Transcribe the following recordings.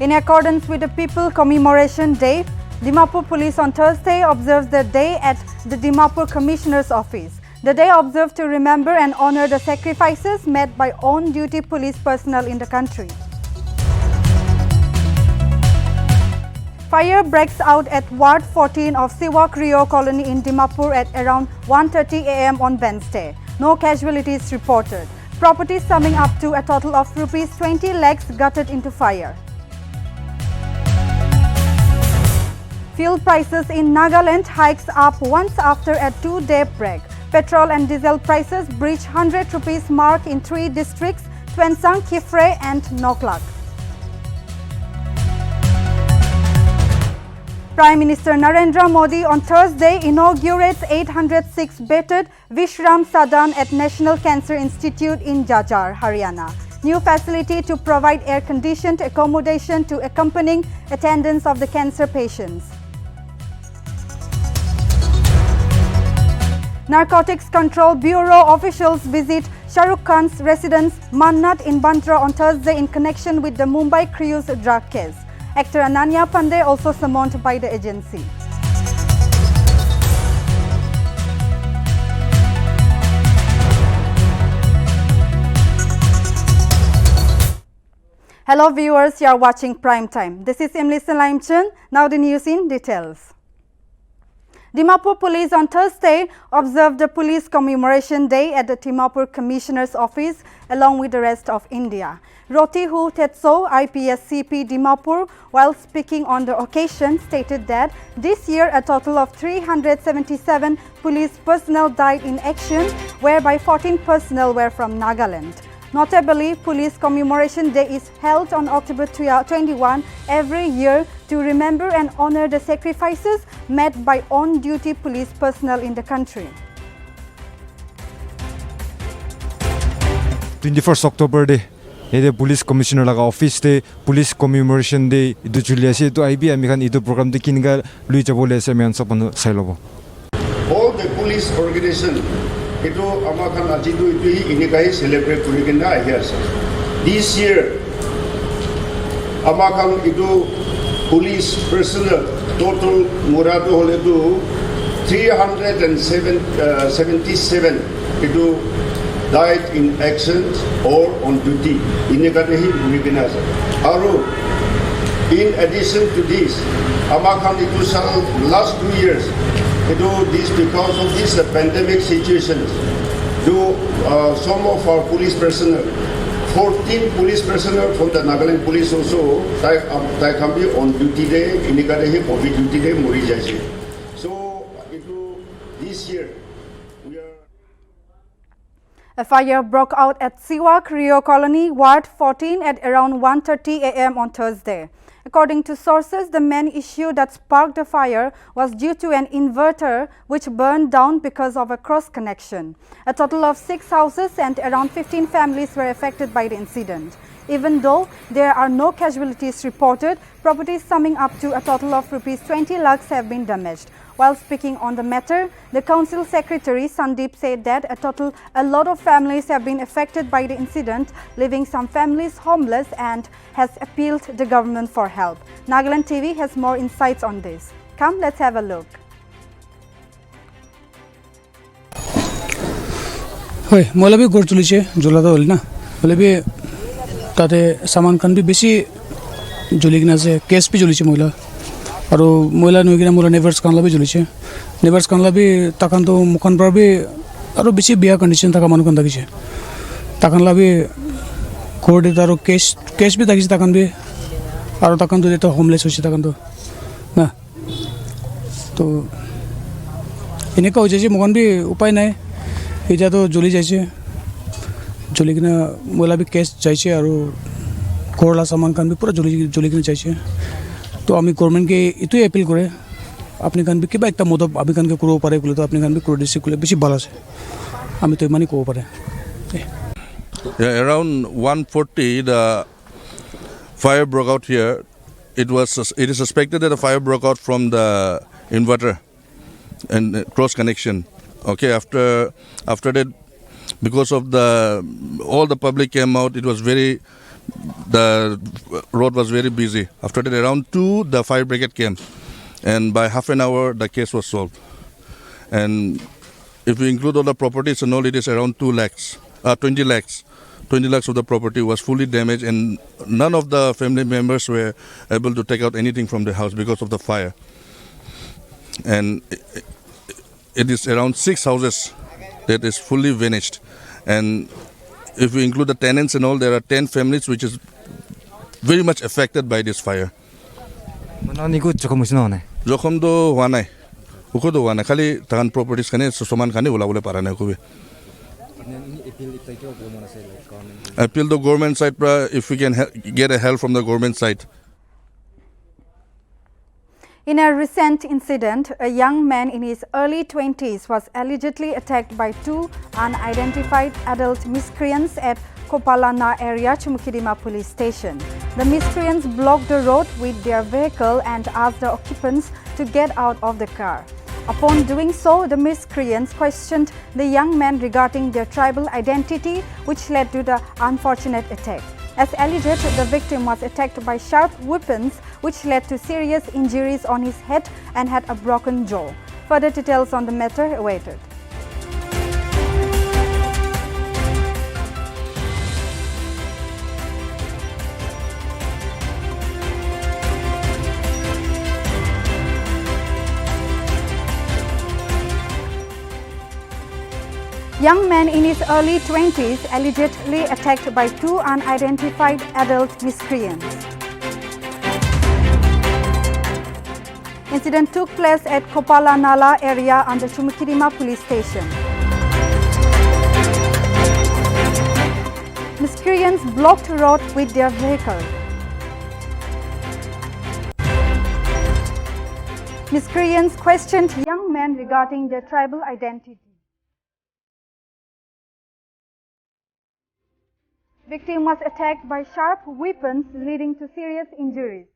In accordance with the People Commemoration Day, Dimapur Police on Thursday observes the day at the Dimapur Commissioner's Office. The day observed to remember and honor the sacrifices made by on-duty police personnel in the country. Fire breaks out at Ward 14 of Siwak Rio Colony in Dimapur at around 1:30 a.m. on Wednesday. No casualties reported. Property summing up to a total of rupees 20 lakhs gutted into fire. Fuel prices in Nagaland hikes up once after a 2-day break. Petrol and diesel prices breach 100 rupees mark in 3 districts: Twensang, Khifre and Noklak. Prime Minister Narendra Modi on Thursday inaugurates 806-bedded Vishram Sadan at National Cancer Institute in Jajjar, Haryana. New facility to provide air-conditioned accommodation to accompanying attendance of the cancer patients. Narcotics Control Bureau officials visit Shah Rukh Khan's residence Mannat in Bandra on Thursday in connection with the Mumbai cruise drug case. Actor Ananya Pandey also summoned by the agency. Hello viewers, you are watching Prime Time. This is Emily Selaimchan. Now the news in details. Dimapur Police on Thursday observed the Police Commemoration Day at the Dimapur Commissioner's Office along with the rest of India. Rotihu Tetso, IPS CP Dimapur, while speaking on the occasion, stated that this year a total of 377 police personnel died in action, whereby 14 personnel were from Nagaland. Notably, Police Commemoration Day is held on October 21 every year to remember and honor the sacrifices made by on-duty police personnel in the country. 21st October Day, the Police Commissioner laga office day, Police Commemoration Day, idu Juliasi idu IB amikan idu program de kinga lui jabole ase mian sapan sailobo. All the police organization itu amakan ajidu itu inikai celebrate kurigenda here sir. This year amakan itu police personnel total muradu hole itu 377 itu died in action or on duty. Inikane hi kurigenda sir. Aru in addition to this amakan itu last 2 years this because of this pandemic situation. Some of our police personnel, 14 police personnel from the Nagaland police also, they can be on duty day, indicate COVID duty day, mori jaise. So, this year, we are. A fire broke out at Siwak Rio Colony, Ward 14 at around 1:30 a.m. on Thursday. According to sources, the main issue that sparked the fire was due to an inverter which burned down because of a cross connection. A total of 6 houses and around 15 families were affected by the incident. Even though there are no casualties reported, properties summing up to a total of rupees 20 lakhs have been damaged. While speaking on the matter, the Council Secretary Sandeep said that a lot of families have been affected by the incident, leaving some families homeless, and has appealed to the government for help. Nagaland TV has more insights on this. Come, let's have a look. Hoy, mola bi gor chuliche, jola da holi na. Mola bi tate saman kan bi beshi joligna se case bi chuliche mola. আৰু মহিলা নইকিনা মোলা neighbours কানলা B জ্বলিছে neighbours কানলা B তাকান তো মুখান পর B আৰু বেছি বিয়া condition থাকা মানুহ কান থাকিছে তাকানলা বি কোর্টে তার কেস বি থাকিছে তাকান বি আৰু তাকান তো যেটা হোমলেস হৈছে তাকান তো না তো এনেকা হৈ যাইছে মুখান বি উপায় নাই এটা তো জ্বলি যাইছে জ্বলি কিনা মহিলা বি কেস যাইছে আৰু ঘৰলা সামান কান বি পুরা জ্বলি কিনা যাইছে तो आमी गवर्नमेंट के इतु अपील करे अपनी कान भी किबा एकटा मदद आमी कान के करबो पारे बोले तो अपनी कान भी कर दिसे बोले बेसी ভালো আছে आमी तो इमानी कबो पारे. Around 1:40 the fire broke out here. It is suspected that the fire broke out from the inverter and cross connection. Okay, after that, because of all the public came out, it was very the road was very busy. After that, around 2, the fire brigade came, and by half an hour, the case was solved. And if we include all the properties and all, it is around 20 lakhs. 20 lakhs of the property was fully damaged, and none of the family members were able to take out anything from the house because of the fire. And it is around 6 houses that is fully vanished. And if we include the tenants and all, there are 10 families which is very much affected by this fire. Jokhom do hua nai. Uko do hua nai. Khali tahan properties khane saman khane ula ule para nai kubi. Appeal the government side, if we can get a help from the government side. In a recent incident, a young man in his early 20s was allegedly attacked by 2 unidentified adult miscreants at Kopalana area, Dimapur police station. The miscreants blocked the road with their vehicle and asked the occupants to get out of the car. Upon doing so, the miscreants questioned the young man regarding their tribal identity, which led to the unfortunate attack. As alleged, the victim was attacked by sharp weapons, which led to serious injuries on his head and had a broken jaw. Further details on the matter awaited. Young man in his early 20s allegedly attacked by 2 unidentified adult miscreants. Incident took place at Kopalanala area under Dimapur police station. Miscreants blocked the road with their vehicle. Miscreants questioned young men regarding their tribal identity. Victim was attacked by sharp weapons leading to serious injuries.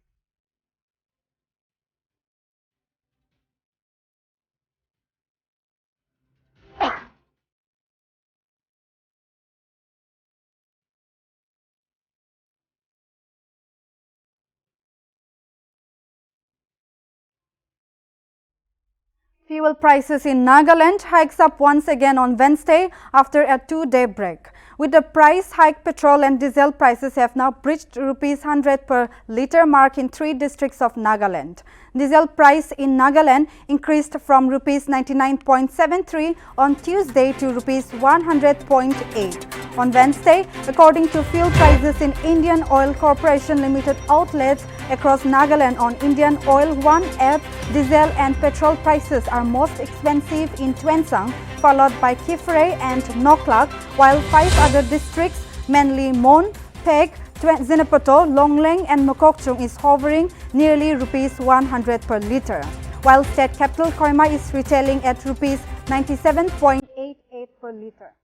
Fuel prices in Nagaland hikes up once again on Wednesday after a 2-day break. With the price hike, petrol and diesel prices have now breached Rs 100 per litre mark in 3 districts of Nagaland. Diesel price in Nagaland increased from Rs 99.73 on Tuesday to Rs 100.8 on Wednesday, according to fuel prices in Indian Oil Corporation Limited outlets across Nagaland on Indian Oil One app. Diesel and petrol prices are most expensive in Twensang, followed by Kifre and Noklak, while 5 other districts, mainly Mon, Peg, Zinapato, Longleng and Mokokchung, is hovering nearly Rs 100 per litre, while state capital Koima is retailing at Rs 97.88 per litre.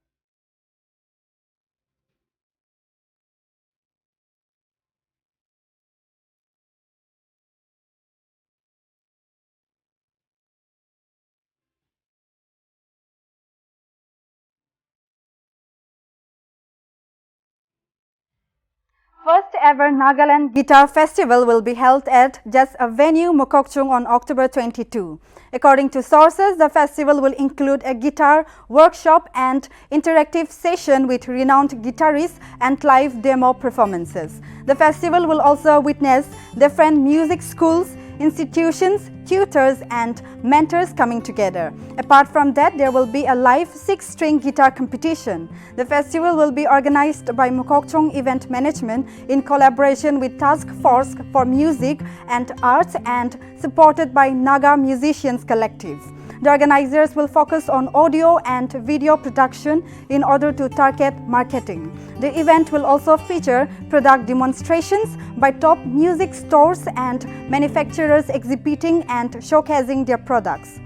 First ever Nagaland Guitar Festival will be held at just a venue, Mokokchung, on October 22. According to sources, the festival will include a guitar workshop and interactive session with renowned guitarists and live demo performances. The festival will also witness different music schools, institutions, tutors and mentors coming together. Apart from that, there will be a live 6-string guitar competition. The festival will be organized by Mokokchung Event Management in collaboration with Task Force for Music and Arts and supported by Naga Musicians Collective. The organizers will focus on audio and video production in order to target marketing. The event will also feature product demonstrations by top music stores and manufacturers exhibiting and showcasing their products.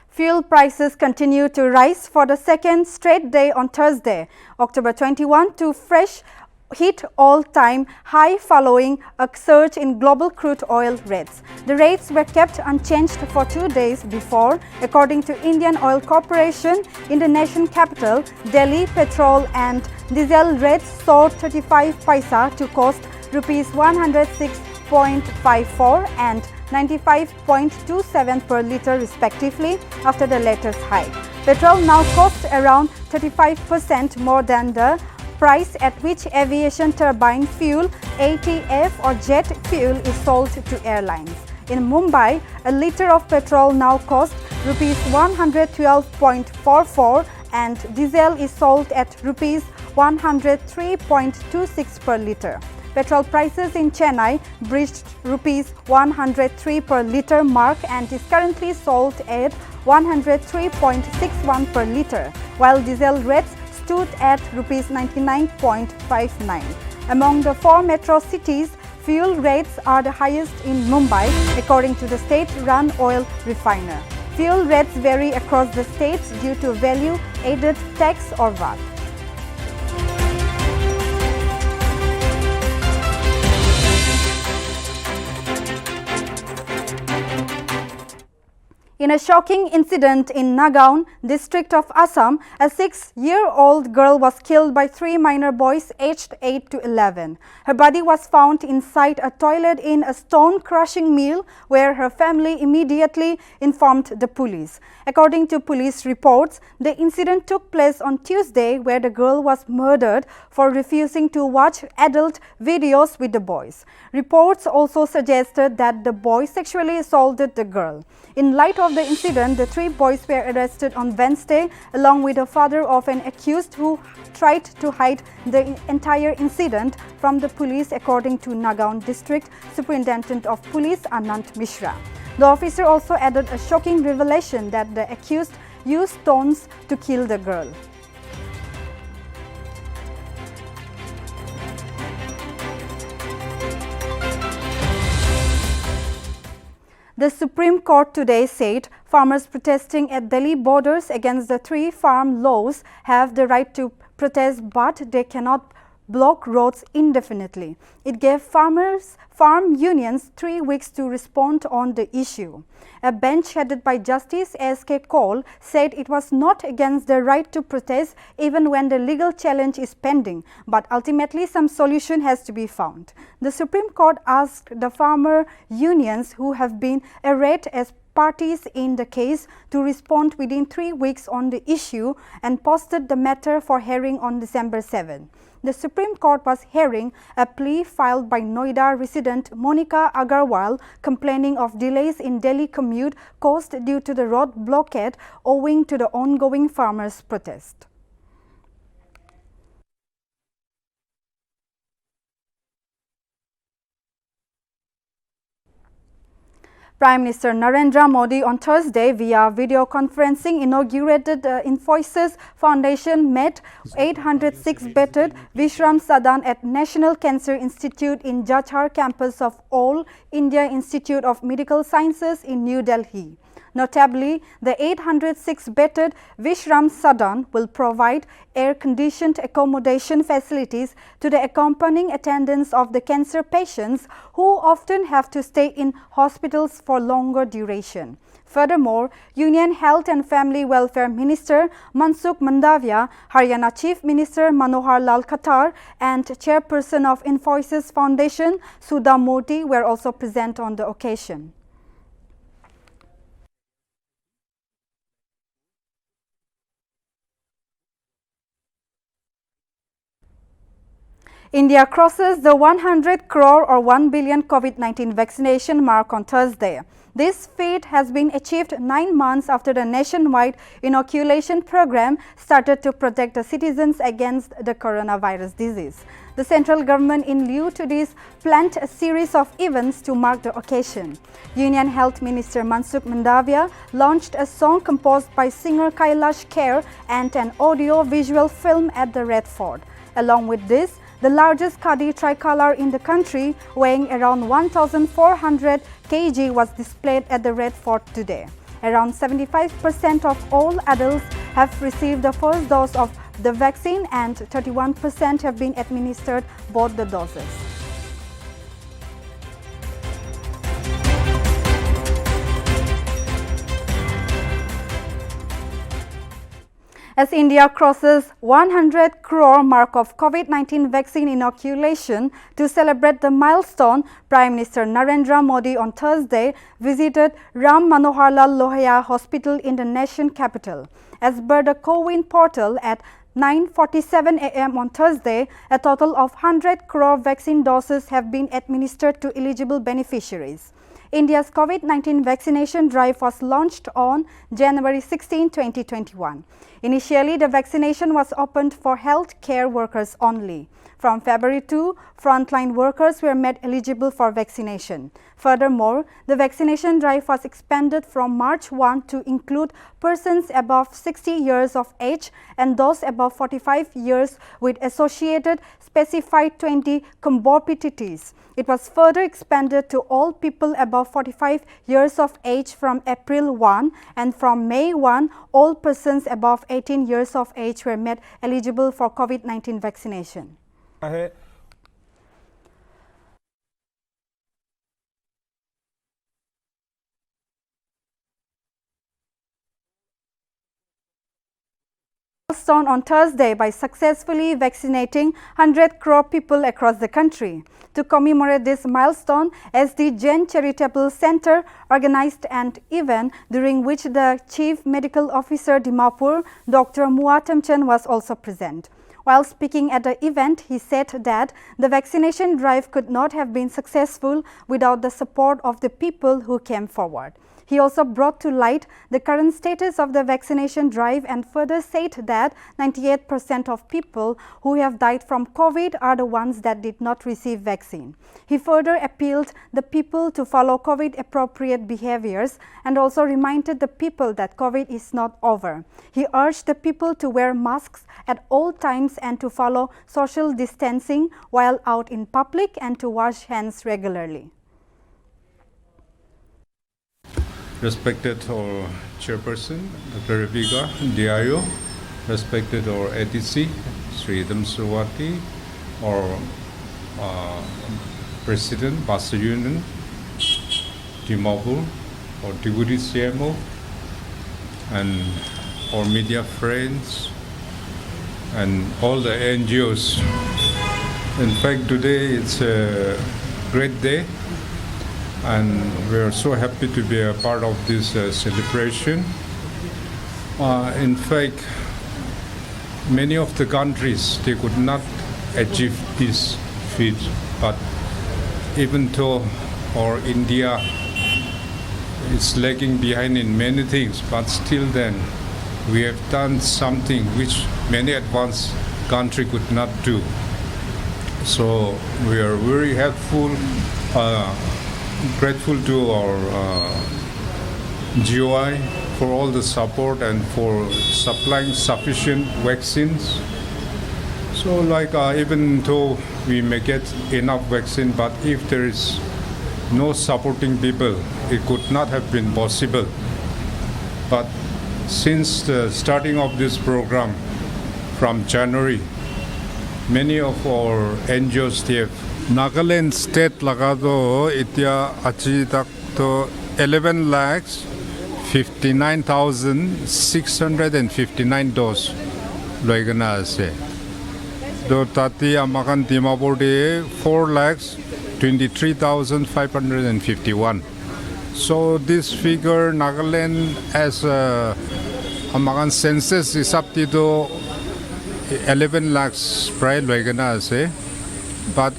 Fuel prices continue to rise for the second straight day on Thursday, October 21, to fresh hit all-time high following a surge in global crude oil rates. The rates were kept unchanged for 2 days before, according to Indian Oil Corporation. In the nation capital, Delhi, petrol and diesel rates soared 35 paisa to cost rupees 106.54 and 95.27 per litre respectively after the latest hike. Petrol now costs around 35% more than the price at which aviation turbine fuel, ATF or jet fuel is sold to airlines. In Mumbai, a litre of petrol now costs rupees 112.44 and diesel is sold at rupees 103.26 per litre. Petrol prices in Chennai breached rupees 103 per litre mark and is currently sold at 103.61 per litre, while diesel rates stood at rupees 99.59. Among the 4 metro cities, fuel rates are the highest in Mumbai, according to the state-run oil refiner. Fuel rates vary across the states due to value-added tax or VAT. In a shocking incident in Nagaon, district of Assam, a 6-year-old girl was killed by 3 minor boys aged 8 to 11. Her body was found inside a toilet in a stone-crushing mill where her family immediately informed the police. According to police reports, the incident took place on Tuesday where the girl was murdered for refusing to watch adult videos with the boys. Reports also suggested that the boy sexually assaulted the girl. In light of the incident, the 3 boys were arrested on Wednesday along with the father of an accused who tried to hide the entire incident from the police, according to Nagaon District Superintendent of Police Anant Mishra. The officer also added a shocking revelation that the accused used stones to kill the girl. The Supreme Court today said farmers protesting at Delhi borders against the 3 farm laws have the right to protest, but they cannot block roads indefinitely. It gave farm unions 3 weeks to respond on the issue. A bench headed by Justice S.K. Kaul said it was not against the right to protest even when the legal challenge is pending, but ultimately some solution has to be found. The Supreme Court asked the farmer unions who have been arraigned as parties in the case to respond within 3 weeks on the issue and posted the matter for hearing on December 7. The Supreme Court was hearing a plea filed by Noida resident Monica Agarwal complaining of delays in Delhi commute caused due to the road blockade owing to the ongoing farmers' protest. Prime Minister Narendra Modi on Thursday via video conferencing inaugurated the Infosys Foundation met 806-bedded Vishram Sadan at National Cancer Institute in Jajhar campus of All India Institute of Medical Sciences in New Delhi. Notably, the 806-bedded Vishram Sadan will provide air-conditioned accommodation facilities to the accompanying attendants of the cancer patients who often have to stay in hospitals for longer duration. Furthermore, Union Health and Family Welfare Minister Mansukh Mandavia, Haryana Chief Minister Manohar Lal Khattar and Chairperson of Infosys Foundation Sudha Murthy were also present on the occasion. India crosses the 100 crore or 1 billion COVID-19 vaccination mark on Thursday. This feat has been achieved 9 months after the nationwide inoculation program started to protect the citizens against the coronavirus disease. The central government, in lieu to this, planned a series of events to mark the occasion. Union Health Minister Mansukh Mandavia launched a song composed by singer Kailash Kher and an audio-visual film at the Red Fort. Along with this, the largest Khadi tricolor in the country, weighing around 1,400 kg, was displayed at the Red Fort today. Around 75% of all adults have received the first dose of the vaccine and 31% have been administered both the doses. As India crosses 100 crore mark of COVID-19 vaccine inoculation to celebrate the milestone, Prime Minister Narendra Modi on Thursday visited Ram Manohar Lal Lohia Hospital in the nation capital. As per the co-win portal at 9:47 a.m. on Thursday, a total of 100 crore vaccine doses have been administered to eligible beneficiaries. India's COVID-19 vaccination drive was launched on January 16, 2021. Initially, the vaccination was opened for health care workers only. From February 2, frontline workers were made eligible for vaccination. Furthermore, the vaccination drive was expanded from March 1 to include persons above 60 years of age and those above 45 years with associated specified 20 comorbidities. It was further expanded to all people above 45 years of age from April 1, and from May 1, all persons above 18 years of age were made eligible for COVID-19 vaccination. Milestone on Thursday by successfully vaccinating 100 crore people across the country. To commemorate this milestone, SD Jain Charitable Center organized an event during which the Chief Medical Officer Dimapur, Dr. Muatamchan, was also present. While speaking at the event, he said that the vaccination drive could not have been successful without the support of the people who came forward. He also brought to light the current status of the vaccination drive and further said that 98% of people who have died from COVID are the ones that did not receive vaccine. He further appealed the people to follow COVID-appropriate behaviors and also reminded the people that COVID is not over. He urged the people to wear masks at all times and to follow social distancing while out in public and to wash hands regularly. Respected our chairperson, Dr. Rebecca Diayo, respected our ADC, Sri Damsawati, our President, Basayunan, Dimapur, our Deputy CMO, and our media friends, and all the NGOs. In fact, today it's a great day, and we are so happy to be a part of this celebration. In fact, many of the countries, they could not achieve this feat, but even though our India is lagging behind in many things, but still then we have done something which many advanced countries could not do. So we are very helpful, grateful to our GOI for all the support and for supplying sufficient vaccines. So even though we may get enough vaccine, but if there is no supporting people, it could not have been possible. But since the starting of this program from January, many of our NGOs, they have Nagaland state lagado itia achi tak to 11,59,659 dose loigana ase. Do tati amakan Dimapur de 4,23,551. So this figure Nagaland as amakan census is up to 11 lakhs prior loigana ase. But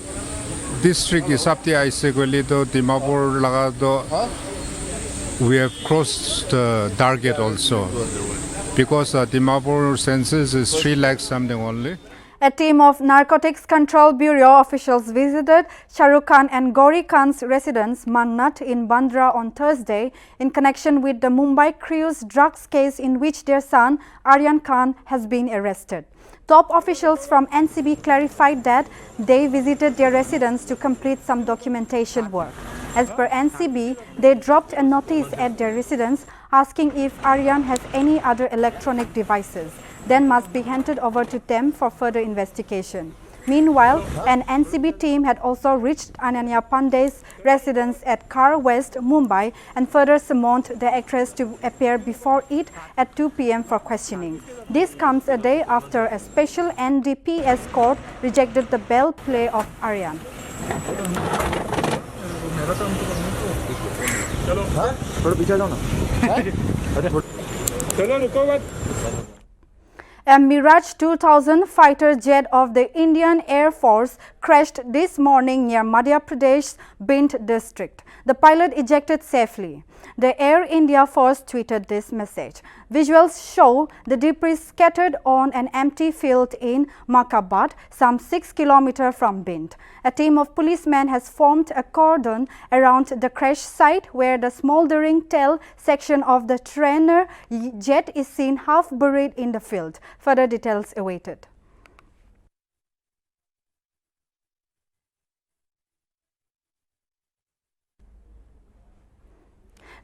district is up to Dimapur lagado. We have crossed the target also because Dimapur census is 3 lakhs something only. A team of Narcotics Control Bureau officials visited Shah Rukh Khan and Gauri Khan's residence Mannat in Bandra on Thursday in connection with the Mumbai Cruise drugs case in which their son Aryan Khan has been arrested. Top officials from NCB clarified that they visited their residence to complete some documentation work. As per NCB, they dropped a notice at their residence asking if Aryan has any other electronic devices. then must be handed over to them for further investigation. Meanwhile, an NCB team had also reached Ananya Pandey's residence at Khar West, Mumbai, and further summoned the actress to appear before it at 2 p.m. for questioning. This comes a day after a special NDPS court rejected the bail plea of Aryan. A Mirage 2000 fighter jet of the Indian Air Force crashed this morning near Madhya Pradesh's Bhind district. The pilot ejected safely. The Air India Force tweeted this message. Visuals show the debris scattered on an empty field in Makabad, some 6 kilometers from Bhind. A team of policemen has formed a cordon around the crash site where the smoldering tail section of the trainer jet is seen half buried in the field. Further details awaited.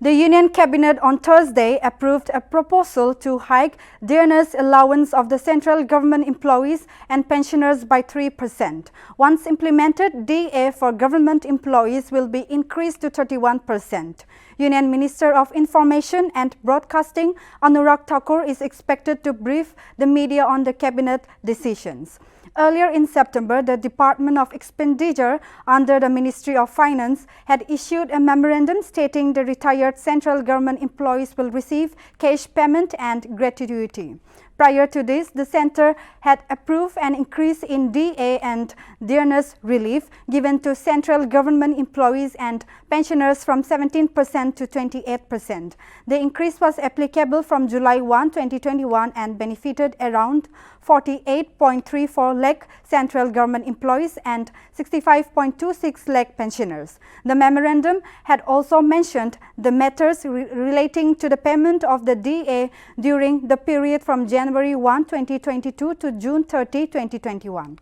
The Union Cabinet on Thursday approved a proposal to hike dearness allowance of the central government employees and pensioners by 3%. Once implemented, DA for government employees will be increased to 31%. Union Minister of Information and Broadcasting Anurag Thakur is expected to brief the media on the cabinet decisions. Earlier in September, the Department of Expenditure under the Ministry of Finance had issued a memorandum stating the retired central government employees will receive cash payment and gratuity. Prior to this, the centre had approved an increase in DA and dearness relief given to central government employees and pensioners from 17% to 28%. The increase was applicable from July 1, 2021 and benefited around 48.34 lakh central government employees and 65.26 lakh pensioners. The memorandum had also mentioned the matters relating to the payment of the DA during the period from January 1, 2022 to June 30, 2021.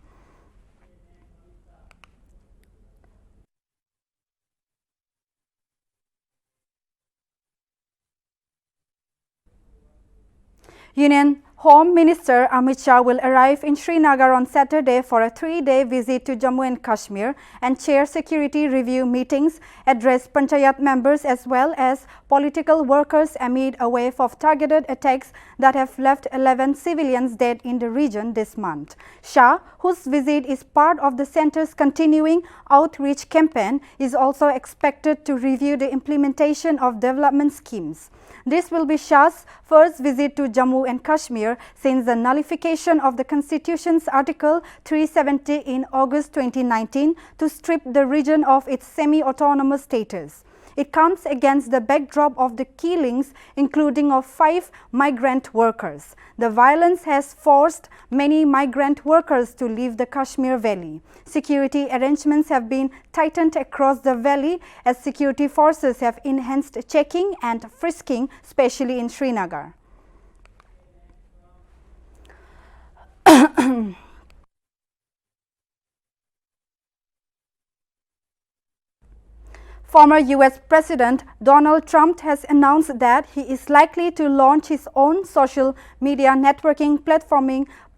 Union Home Minister Amit Shah will arrive in Srinagar on Saturday for a 3-day visit to Jammu and Kashmir and chair security review meetings, address Panchayat members as well as political workers amid a wave of targeted attacks that have left 11 civilians dead in the region this month. Shah, whose visit is part of the centre's continuing outreach campaign, is also expected to review the implementation of development schemes. This will be Shah's first visit to Jammu and Kashmir since the nullification of the Constitution's Article 370 in August 2019 to strip the region of its semi-autonomous status. It comes against the backdrop of the killings, including of 5 migrant workers. The violence has forced many migrant workers to leave the Kashmir Valley. Security arrangements have been tightened across the valley as security forces have enhanced checking and frisking, especially in Srinagar. Former US President Donald Trump has announced that he is likely to launch his own social media networking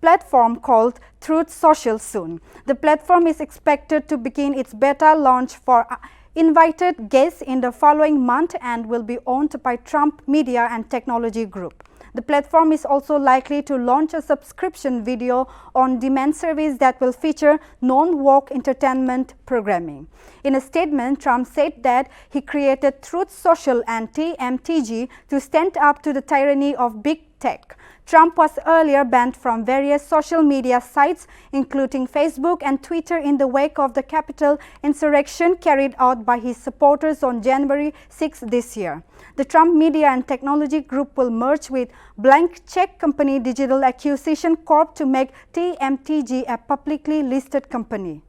platform called Truth Social soon. The platform is expected to begin its beta launch for invited guests in the following month and will be owned by Trump Media and Technology Group. The platform is also likely to launch a subscription video on demand service that will feature non-woke entertainment programming. In a statement, Trump said that he created Truth Social and TMTG to stand up to the tyranny of big tech. Trump was earlier banned from various social media sites, including Facebook and Twitter, in the wake of the Capitol insurrection carried out by his supporters on January 6 this year. The Trump Media and Technology Group will merge with blank check company Digital Acquisition Corp to make TMTG a publicly listed company.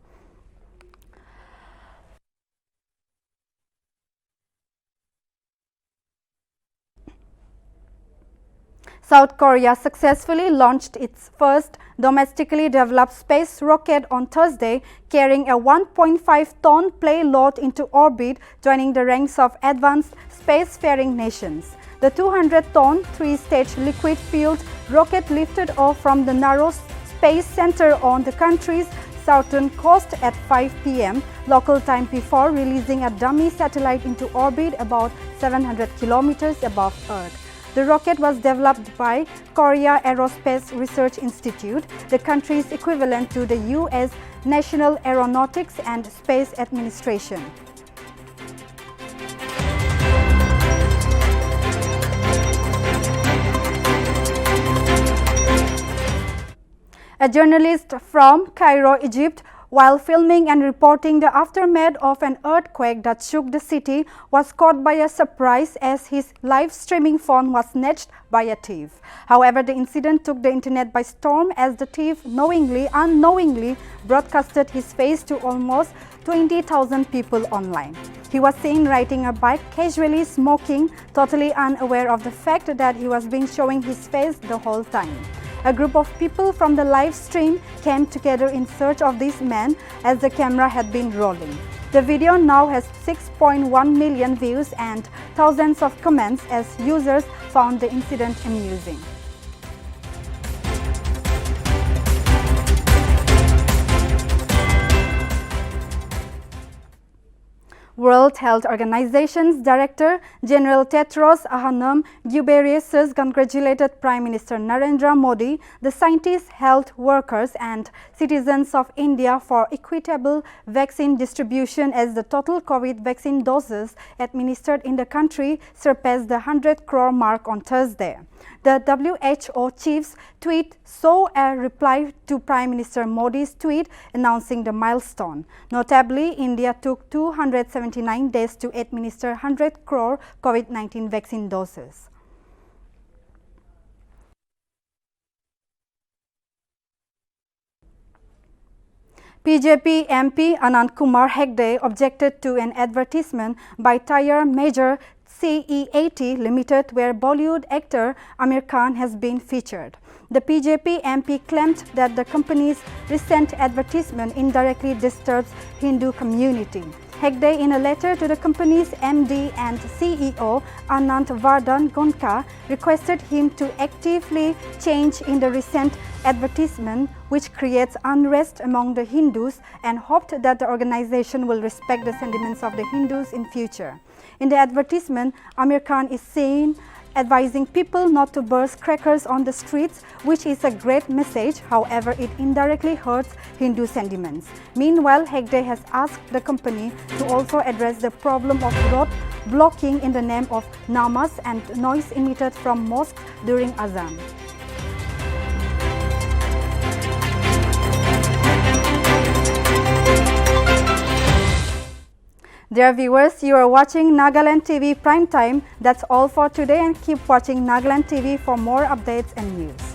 South Korea successfully launched its first domestically developed space rocket on Thursday, carrying a 1.5-ton payload into orbit, joining the ranks of advanced spacefaring nations. The 200-ton, three-stage liquid-fueled rocket lifted off from the narrow space center on the country's southern coast at 5 p.m. local time before releasing a dummy satellite into orbit about 700 kilometers above Earth. The rocket was developed by Korea Aerospace Research Institute, the country's equivalent to the U.S. National Aeronautics and Space Administration. A journalist from Cairo, Egypt, while filming and reporting the aftermath of an earthquake that shook the city, was caught by a surprise as his live streaming phone was snatched by a thief. However, the incident took the internet by storm as the thief unknowingly broadcasted his face to almost 20,000 people online. He was seen riding a bike, casually smoking, totally unaware of the fact that he was being showing his face the whole time. A group of people from the live stream came together in search of this man as the camera had been rolling. The video now has 6.1 million views and thousands of comments as users found the incident amusing. World Health Organization's Director General Tedros Adhanom Ghebreyesus congratulated Prime Minister Narendra Modi, the scientists, health workers and citizens of India for equitable vaccine distribution as the total COVID vaccine doses administered in the country surpassed the 100 crore mark on Thursday. The WHO chief's tweet saw a reply to Prime Minister Modi's tweet announcing the milestone. Notably, India took 279 days to administer 100 crore COVID-19 vaccine doses. BJP MP Anand Kumar Hegde objected to an advertisement by tyre major CE80 Limited where Bollywood actor Amir Khan has been featured. The BJP MP claimed that the company's recent advertisement indirectly disturbs Hindu community. Hegde, in a letter to the company's MD and CEO Anant Vardhan Gonka, requested him to actively change in the recent advertisement, which creates unrest among the Hindus, and hoped that the organization will respect the sentiments of the Hindus in future. In the advertisement, Amir Khan is seen advising people not to burst crackers on the streets, which is a great message. However, it indirectly hurts Hindu sentiments. Meanwhile, Hegde has asked the company to also address the problem of road blocking in the name of namas and noise emitted from mosques during Azan. Dear viewers, you are watching Nagaland TV Prime Time. That's all for today, and keep watching Nagaland TV for more updates and news.